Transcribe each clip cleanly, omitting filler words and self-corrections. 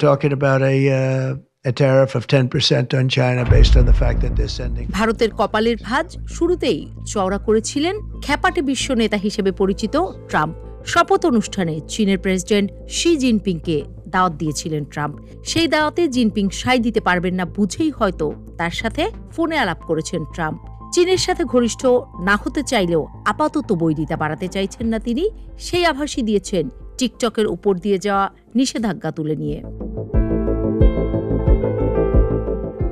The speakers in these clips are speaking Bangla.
talking about a tariff of 10% on China based on the fact that they're sending. ভারতের কপালের ভাঁজ শুরুতেই চওড়া করেছিলেন খ্যাপাটে বিশ্ব নেতা হিসেবে পরিচিত ট্রাম্প। শপথ অনুষ্ঠানে চীনের প্রেসিডেন্ট শি জিনপিংকে দাওয়াত দিয়েছিলেন ট্রাম্প। সেই দাওয়াতে জিনপিং সায় দিতে পারবেন না বুঝেই হয়তো তার সাথে ফোনে আলাপ করেছেন ট্রাম্প। চীনের সাথে ঘনিষ্ঠ না হতে চাইলেও আপাতত বৈরিতা বাড়াতে চাইছেন না তিনি, সেই আভাসই দিয়েছেন টিকটকের উপর দিয়ে যাওয়া নিষেধাজ্ঞা তুলে নিয়ে।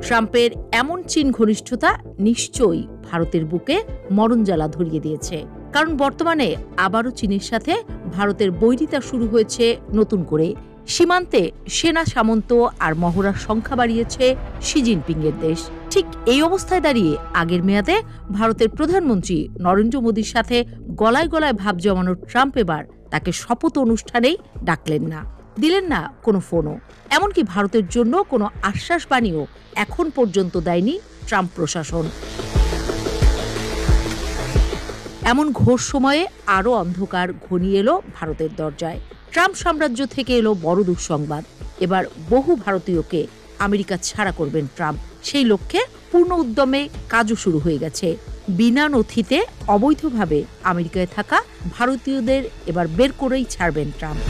ট্রাম্পের এমন চীন ঘনিষ্ঠতা নিশ্চয়ই ভারতের বুকে মরণজ্বালা ধরিয়ে দিয়েছে, কারণ বর্তমানে আবারও চীনের সাথে ভারতের বৈরিতা শুরু হয়েছে নতুন করে। সীমান্তে সেনা সামন্ত আর মহড়ার সংখ্যা বাড়িয়েছে শি জিনপিংয়ের দেশ। ঠিক এই অবস্থায় দাঁড়িয়ে আগের মেয়াদে ভারতের প্রধানমন্ত্রী নরেন্দ্র মোদীর সাথে গলায় গলায় ভাব জমানোর ট্রাম্প এবার তাকে শপথ অনুষ্ঠানেই ডাকলেন না, দিলেন না কোনো ফোনও, এমনকি ভারতের জন্য কোনো আশ্বাসবাণীও এখন পর্যন্ত দেয়নি ট্রাম্প প্রশাসন। এমন ঘোর সময়ে আরও অন্ধকার ঘনিয়ে এলো ভারতের দরজায়। ট্রাম্প সাম্রাজ্য থেকে এলো বড় দুঃসংবাদ। এবার বহু ভারতীয়কে আমেরিকা ছাড়া করবেন ট্রাম্প। সেই লক্ষ্যে পূর্ণ উদ্যমে কাজও শুরু হয়ে গেছে। বিনা নথিতে অবৈধভাবে আমেরিকায় থাকা ভারতীয়দের এবার বের করেই ছাড়বেন ট্রাম্প।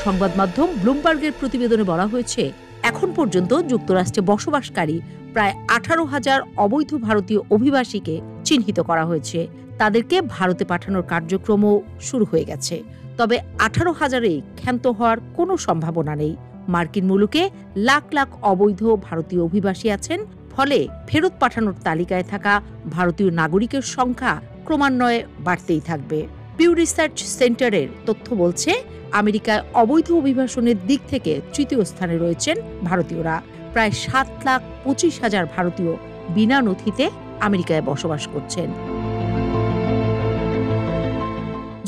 সংবাদ মাধ্যম ব্লুমবার্গের প্রতিবেদনে বলা হয়েছে, এখন পর্যন্ত যুক্তরাষ্ট্রে বসবাসকারী প্রায় 18,000 অবৈধ ভারতীয় অভিবাসীকে চিহ্নিত করা হয়েছে। তাদেরকে ভারতে পাঠানোর কার্যক্রমও শুরু হয়ে গেছে। তবে 18,000-এ ক্ষান্ত হওয়ার কোনো সম্ভাবনা নেই। মার্কিন মুলুকে লাখ লাখ অবৈধ ভারতীয় অভিবাসী আছেন, ফলে ফেরত পাঠানোর তালিকায় থাকা ভারতীয় নাগরিকের সংখ্যা ক্রমান্বয়ে বাড়তেই থাকবে। পিউ রিসার্চ সেন্টারের তথ্য বলছে, আমেরিকায় অবৈধ অভিবাসনের দিক থেকে তৃতীয় স্থানে রয়েছেন ভারতীয়রা। প্রায় 7,25,000 ভারতীয় বিনা নথিতে আমেরিকায় বসবাস করছেন।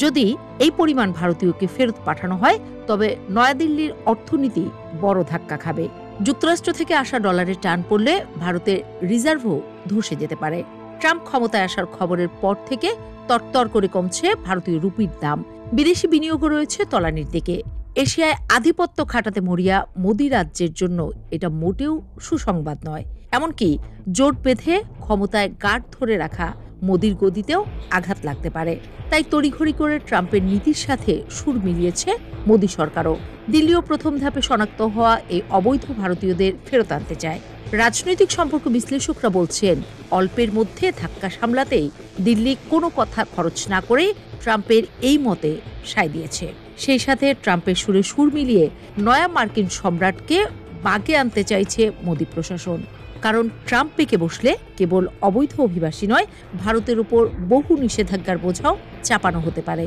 যদি এই পরিমাণ ভারতীয়কে ফেরত পাঠানো হয়, তবে নয়াদিল্লির অর্থনীতি বড় ধাক্কা খাবে। যুক্তরাষ্ট্র থেকে আসা ডলারের টান পড়লে ভারতের রিজার্ভও ধসে যেতে পারে। ট্রাম্প ক্ষমতায় আসার খবরের পর থেকে তরতর করে কমছে ভারতীয় রুপির দাম। বিদেশি বিনিয়োগও রয়েছে তলানির দিকে। এশিয়ায় আধিপত্য খাটাতে মরিয়া মোদি রাজ্যের জন্য এটা মোটেও সুসংবাদ নয়। এমনকি জোট বেঁধে ক্ষমতায় গার্ড ধরে রাখা মোদির গদিতেও আঘাত লাগতে পারে। তাই তড়িঘড়ি করে ট্রাম্পের নীতির সাথে সুর মিলিয়েছে মোদি সরকারও। দিল্লিও প্রথম ধাপে শনাক্ত হওয়া এই অবৈধ ভারতীয়দের ফেরত আনতে চায়। রাজনৈতিক সম্পর্ক বিশ্লেষকরা বলছেন, অল্পের মধ্যে ধাক্কা সামলাতেই দিল্লি কোনো কথা খরচ না করেই ট্রাম্পের এই মতে সায় দিয়েছে। সেই সাথে ট্রাম্পের সুরে সুর মিলিয়ে নয়া মার্কিন সম্রাটকে বাগে আনতে চাইছে মোদি প্রশাসন। কারণ ট্রাম্প পেকে বসলে কেবল অবৈধ অভিবাসী নয়, ভারতের উপর বহু নিষেধাজ্ঞার বোঝাও চাপানো হতে পারে।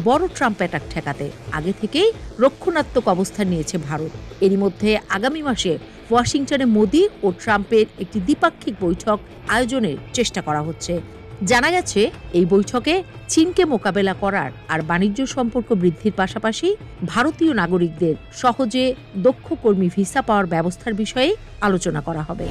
বড় ট্রাম্প অ্যাটাক ঠেকাতে আগে থেকেই রক্ষণাত্মক অবস্থান নিয়েছে ভারত। এরই মধ্যে আগামী মাসে ওয়াশিংটনে মোদি ও ট্রাম্পের একটি দ্বিপাক্ষিক বৈঠক আয়োজনের চেষ্টা করা হচ্ছে। জানা গেছে, এই বৈঠকে চীনকে মোকাবেলা করার আর বাণিজ্য সম্পর্ক বৃদ্ধির পাশাপাশি ভারতীয় নাগরিকদের সহজে দক্ষ কর্মী ভিসা পাওয়ার ব্যবস্থার বিষয়ে আলোচনা করা হবে।